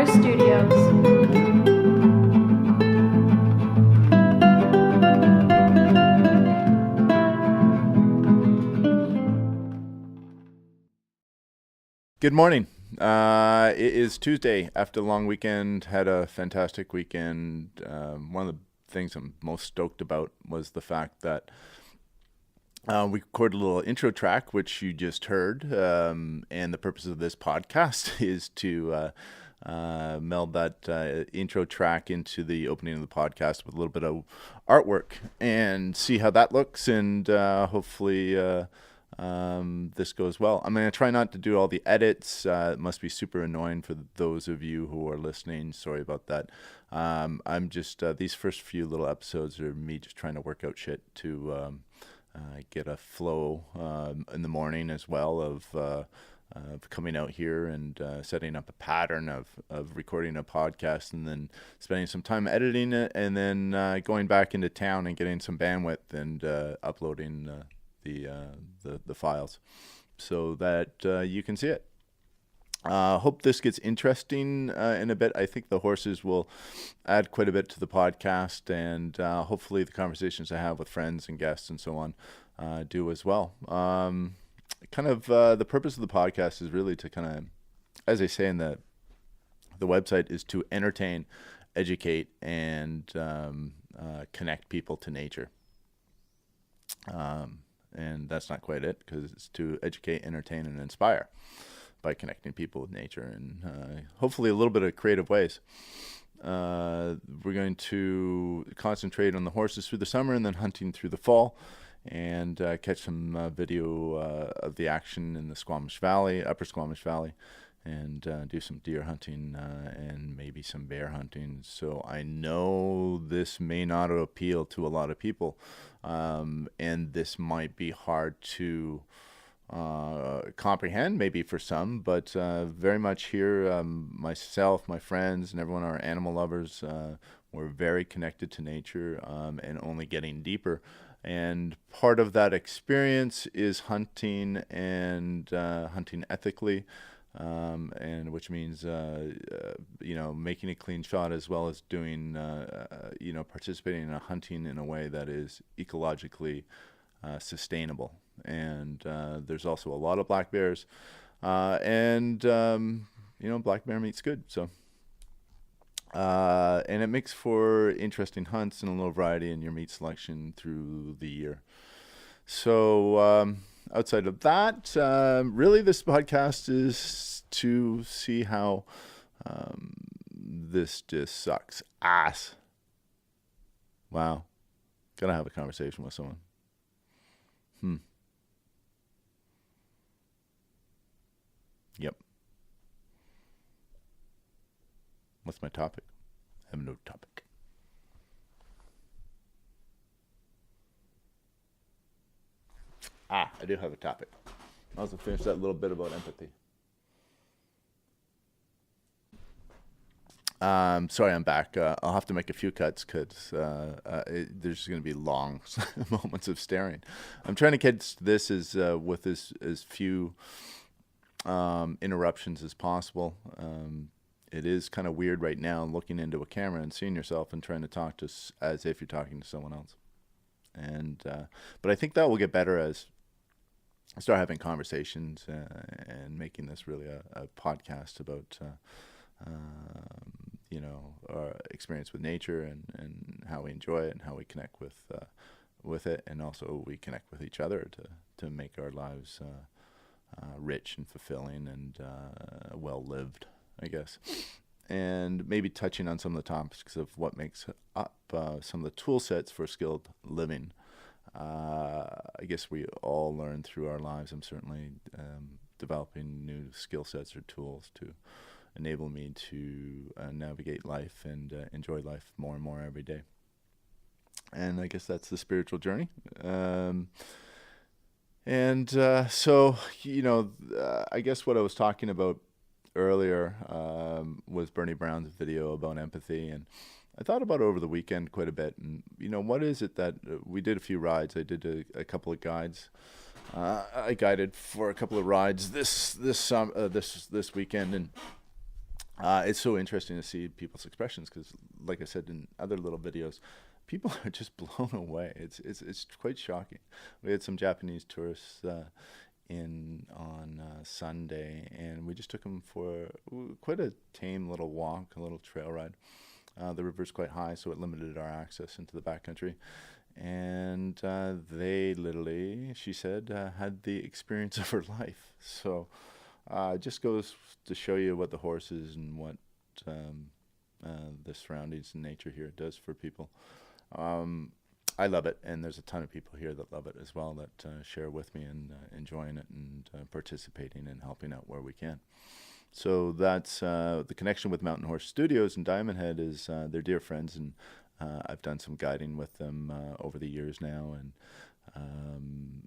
Power Studios. Good morning. It is Tuesday after the long weekend. Had a fantastic weekend. One of the things I'm most stoked about was the fact that we recorded a little intro track, which you just heard. And the purpose of this podcast is to meld that intro track into the opening of the podcast with a little bit of artwork and see how that looks, and hopefully this goes well. I'm going to try not to do all the edits. It must be super annoying for those of you who are listening. Sorry about that. I'm just, these first few little episodes are me just trying to work out shit to get a flow in the morning as well of coming out here and setting up a pattern of recording a podcast and then spending some time editing it and then going back into town and getting some bandwidth and uploading the files so that you can see it. Hope this gets interesting in a bit. I think the horses will add quite a bit to the podcast, and hopefully the conversations I have with friends and guests and so on do as well. The purpose of the podcast is really to kind of, as I say in the website, is to entertain, educate, and connect people to nature. And that's not quite it, because it's to educate, entertain, and inspire by connecting people with nature and hopefully a little bit of creative ways. We're going to concentrate on the horses through the summer and then hunting through the fall, and catch some video of the action in the Squamish Valley, Upper Squamish Valley, and do some deer hunting and maybe some bear hunting. So I know this may not appeal to a lot of people, and this might be hard to comprehend maybe for some, but very much here, myself, my friends, and everyone, our animal lovers, we're very connected to nature and only getting deeper. And part of that experience is hunting and hunting ethically. And which means, making a clean shot as well as doing, participating in a hunting in a way that is ecologically sustainable. And there's also a lot of black bears, and black bear meat's good. So, and it makes for interesting hunts and a little variety in your meat selection through the year. So, outside of that, really this podcast is to see how this just sucks ass. Wow. Gotta have a conversation with someone. Yep. What's my topic? I have no topic. I do have a topic. I'll also finish that little bit about empathy. Sorry, I'm back. I'll have to make a few cuts because there's going to be long moments of staring. I'm trying to catch this with as few interruptions as possible. It is kind of weird right now looking into a camera and seeing yourself and trying to talk to as if you're talking to someone else. And but I think that will get better as I start having conversations and making this really a podcast about our experience with nature and how we enjoy it and how we connect with it, and also we connect with each other to make our lives rich and fulfilling and well lived, I guess. And maybe touching on some of the topics of what makes up some of the tool sets for skilled living. I guess we all learn through our lives. I'm certainly developing new skill sets or tools to enable me to navigate life and enjoy life more and more every day. And I guess that's the spiritual journey. So, I guess what I was talking about earlier was Bernie Brown's video about empathy, and I thought about it over the weekend quite a bit. And what is it that we did a few rides? I did a couple of guides. I guided for a couple of rides this weekend, and It's so interesting to see people's expressions because, like I said in other little videos, people are just blown away. It's quite shocking. We had some Japanese tourists in on Sunday, and we just took them for quite a tame little walk, a little trail ride. The river's quite high, so it limited our access into the backcountry. And they literally, she said, had the experience of her life. So it just goes to show you what the horses and what um, the surroundings and nature here does for people. Um, I love it, and there's a ton of people here that love it as well that share with me and enjoying it and participating and helping out where we can. So that's the connection with Mountain Horse Studios and Diamond Head is they're dear friends, and I've done some guiding with them over the years now, um,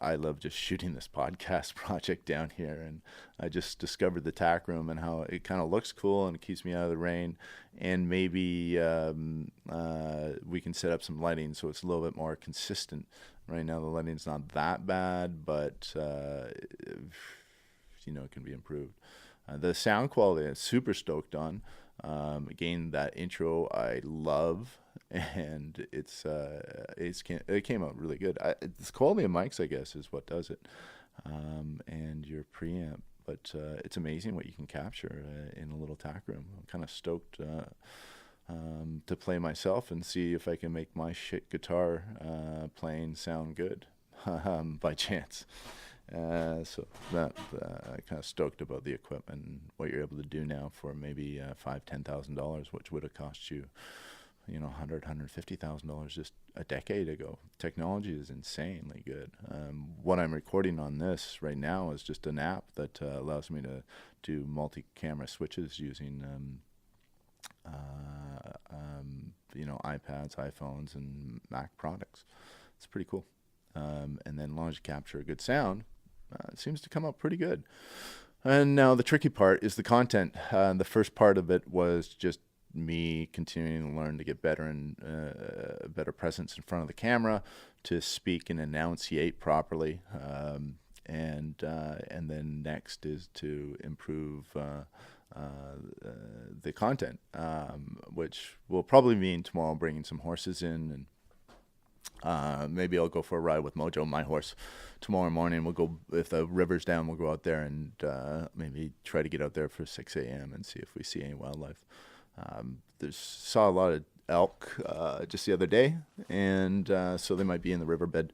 I love just shooting this podcast project down here. And I just discovered the tack room and how it kind of looks cool and it keeps me out of the rain. And maybe we can set up some lighting so it's a little bit more consistent. Right now the lighting's not that bad, but it can be improved. The sound quality I'm super stoked on. Again, that intro I love, and it came out really good. It's quality of mics, I guess, is what does it, and your preamp. But it's amazing what you can capture in a little tack room. I'm kind of stoked to play myself and see if I can make my shit guitar playing sound good by chance. So that kind of stoked about the equipment and what you're able to do now for maybe $5,000-$10,000, which would have cost you, $150,000 just a decade ago. Technology is insanely good. What I'm recording on this right now is just an app that allows me to do multi-camera switches using iPads, iPhones, and Mac products. It's pretty cool. And then as long as you capture a good sound, it seems to come out pretty good. And now the tricky part is the content. The first part of it was just me continuing to learn to get better and better presence in front of the camera, to speak and enunciate properly. And then next is to improve the content, which will probably mean tomorrow bringing some horses in, and maybe I'll go for a ride with Mojo, my horse, tomorrow morning. We'll go, if the river's down, we'll go out there and maybe try to get out there for 6 a.m. and see if we see any wildlife. Saw a lot of elk just the other day, and so they might be in the riverbed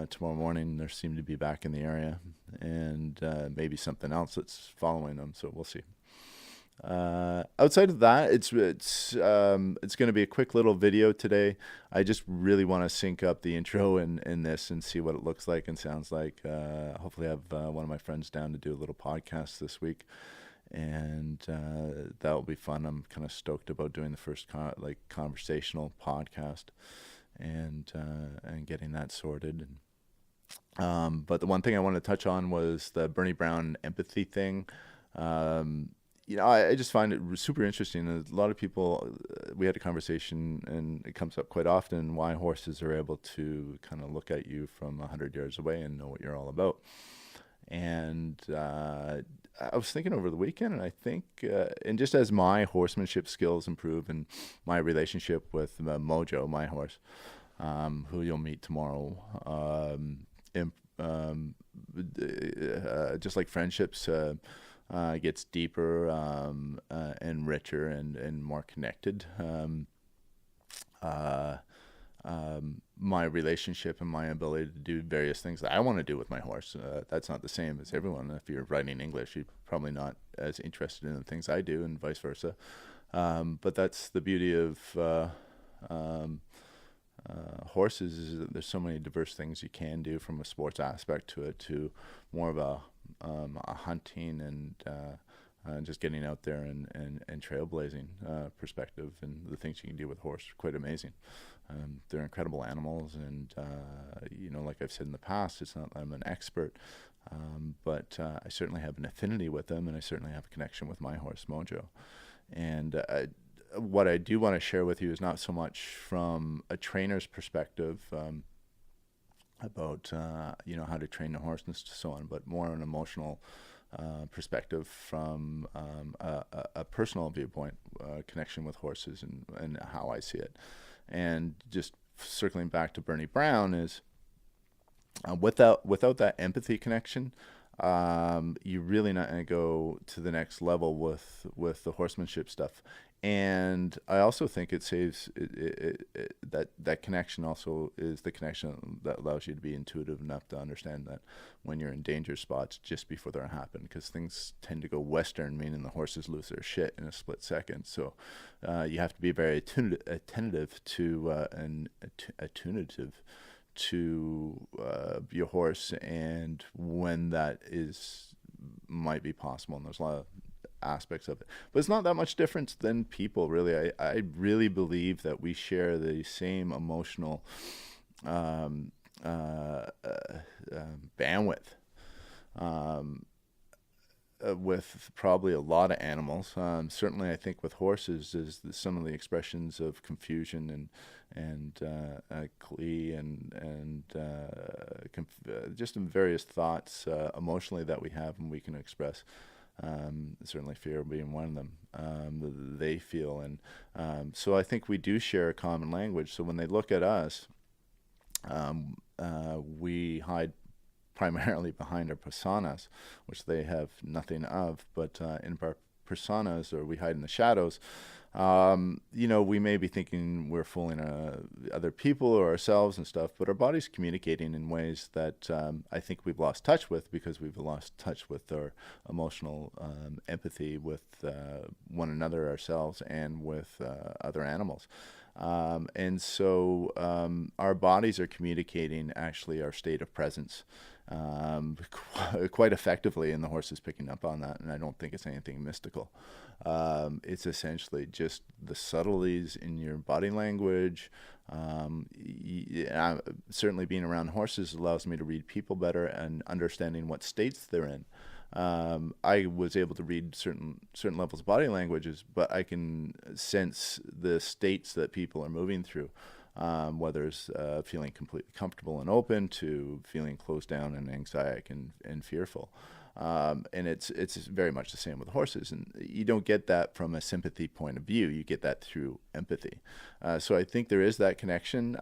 tomorrow morning. They seem to be back in the area, and maybe something else that's following them, so we'll see. Outside of that, it's going to be a quick little video today. I just really want to sync up the intro in this and see what it looks like and sounds like. Hopefully have one of my friends down to do a little podcast this week, and that will be fun. I'm kind of stoked about doing the first conversational podcast and getting that sorted. But the one thing I wanted to touch on was the Bernie Brown empathy thing. I just find it super interesting. A lot of people, we had a conversation, and it comes up quite often, why horses are able to kind of look at you from 100 yards away and know what you're all about. And I was thinking over the weekend, and I think, and just as my horsemanship skills improve and my relationship with Mojo, my horse, who you'll meet tomorrow, just like friendships gets deeper and richer and more connected. My relationship and my ability to do various things that I want to do with my horse, that's not the same as everyone. If you're writing English, you're probably not as interested in the things I do, and vice versa. But that's the beauty of horses, is that there's so many diverse things you can do, from a sports aspect to it, to more of a hunting and just getting out there and trailblazing perspective, and the things you can do with a horse are quite amazing. They're incredible animals, and like I've said in the past, it's not that I'm an expert, but I certainly have an affinity with them, and I certainly have a connection with my horse Mojo. And what I do want to share with you is not so much from a trainer's perspective about how to train a horse and so on, but more an emotional perspective, from a personal viewpoint, connection with horses, and how I see it. And just circling back to Bernie Brown is, without that empathy connection, you're really not going to go to the next level with the horsemanship stuff. And I also think it saves that connection also is the connection that allows you to be intuitive enough to understand that when you're in danger spots just before they're happen, because things tend to go western, meaning the horses lose their shit in a split second. So you have to be very attentive to attunative to your horse, and when that might be possible. And there's a lot of aspects of it, but it's not that much difference than people, really. I really believe that we share the same emotional bandwidth with probably a lot of animals. Certainly, I think with horses is some of the expressions of confusion and glee and just in various thoughts emotionally that we have and we can express. Certainly fear being one of them, they feel. And so I think we do share a common language. So when they look at us, we hide primarily behind our personas, which they have nothing of, but in our personas, or we hide in the shadows. We may be thinking we're fooling other people or ourselves and stuff, but our body's communicating in ways that I think we've lost touch with, because we've lost touch with our emotional empathy with one another, ourselves, and with other animals. And so our bodies are communicating actually our state of presence quite effectively, and the horse is picking up on that, and I don't think it's anything mystical. It's essentially just the subtleties in your body language. Certainly being around horses allows me to read people better and understanding what states they're in. I was able to read certain levels of body languages, but I can sense the states that people are moving through, whether it's feeling completely comfortable and open to feeling closed down and anxiety and fearful. And it's very much the same with horses, and you don't get that from a sympathy point of view. You get that through empathy. So I think there is that connection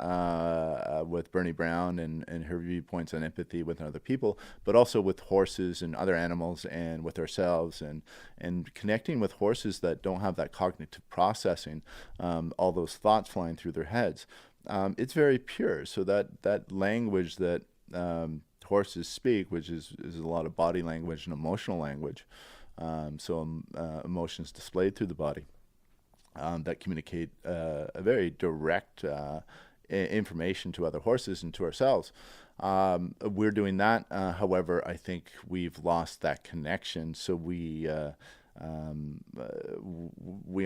with Bernie Brown and her viewpoints on empathy with other people, but also with horses and other animals and with ourselves, and connecting with horses that don't have that cognitive processing, all those thoughts flying through their heads. It's very pure. So that language that horses speak, which is a lot of body language and emotional language. Emotions displayed through the body that communicate a very direct information to other horses and to ourselves. We're doing that. However, I think we've lost that connection. So we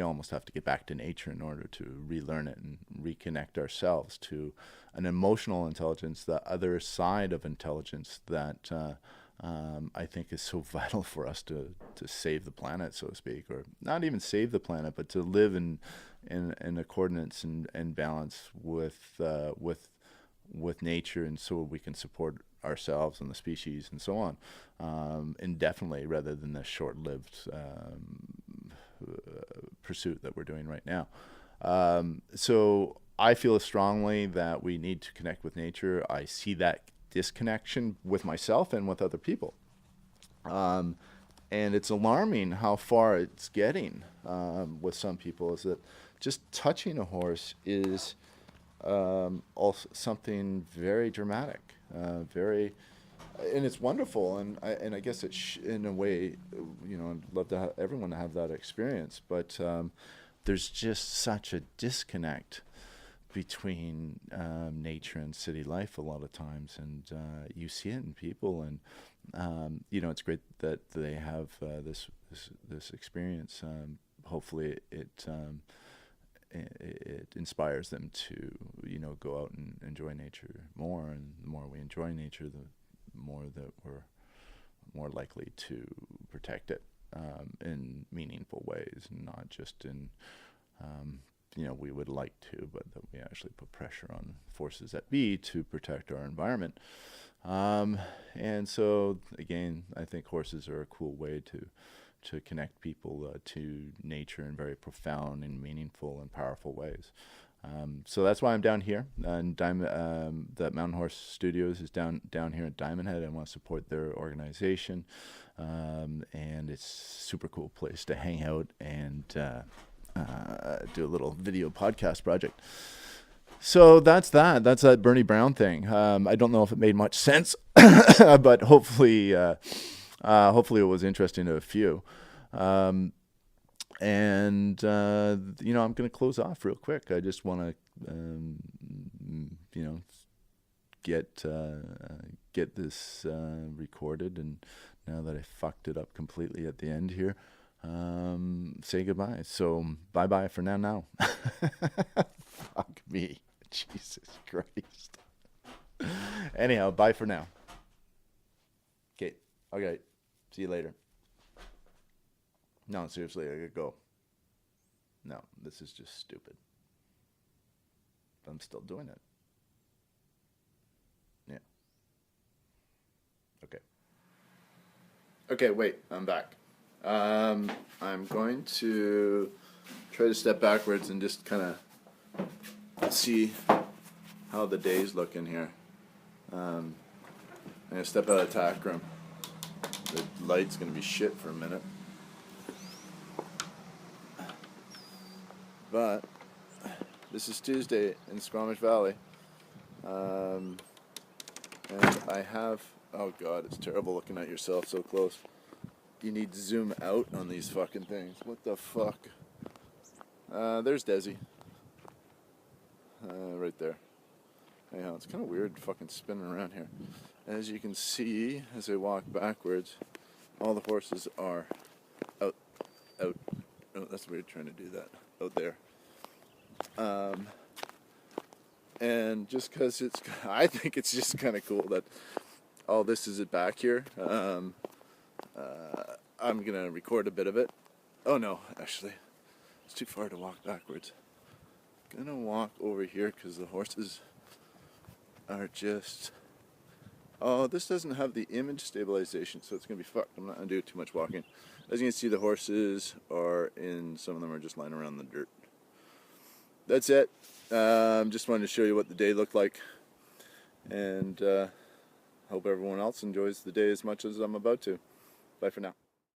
almost have to get back to nature in order to relearn it and reconnect ourselves to an emotional intelligence, the other side of intelligence that I think is so vital for us to save the planet, so to speak, or not even save the planet, but to live in accordance and balance with nature, and so we can support ourselves and the species and so on indefinitely, rather than the short-lived pursuit that we're doing right now. So I feel strongly that we need to connect with nature. I see that disconnection with myself and with other people. And it's alarming how far it's getting with some people, is that just touching a horse is also something very dramatic, and it's wonderful, and I guess in a way, I'd love to have everyone to have that experience, but there's just such a disconnect between nature and city life a lot of times, and you see it in people, and it's great that they have this experience. Hopefully it inspires them to go out and enjoy nature more, and the more we enjoy nature, the more that we're more likely to protect it in meaningful ways, and not just in we would like to, but that we actually put pressure on forces that be to protect our environment. And so, again, I think horses are a cool way to connect people to nature in very profound and meaningful and powerful ways. So that's why I'm down here. And that Mountain Horse Studios is down here at Diamond Head. I want to support their organization, and it's a super cool place to hang out and do a little video podcast project. So that's that Bernie Brown thing. I don't know if it made much sense, but hopefully it was interesting to a few. I'm going to close off real quick. I just want to, get this recorded, and now that I fucked it up completely at the end here, say goodbye. So bye for now. Fuck me. Jesus Christ. Anyhow, bye for now. Okay. See you later. No, seriously, I gotta go. No, this is just stupid. But I'm still doing it. Yeah. Okay, wait, I'm back. I'm going to try to step backwards and just kind of see how the day's looking here. I'm going to step out of the tack room. The light's going to be shit for a minute. But this is Tuesday in Squamish Valley. And I have... Oh God, it's terrible looking at yourself so close. You need to zoom out on these fucking things. What the fuck? There's Desi. Right there. Anyhow, it's kind of weird fucking spinning around here. As you can see, as I walk backwards, all the horses are out. Oh, that's weird trying to do that. Out there. And just because I think it's just kind of cool that all this is back here. I'm going to record a bit of it. Oh no, actually, it's too far to walk backwards. I'm going to walk over here because the horses are just... Oh, this doesn't have the image stabilization, so it's going to be fucked. I'm not going to do too much walking. As you can see, the horses are some of them are just lying around the dirt. That's it. Just wanted to show you what the day looked like. And hope everyone else enjoys the day as much as I'm about to. Bye for now.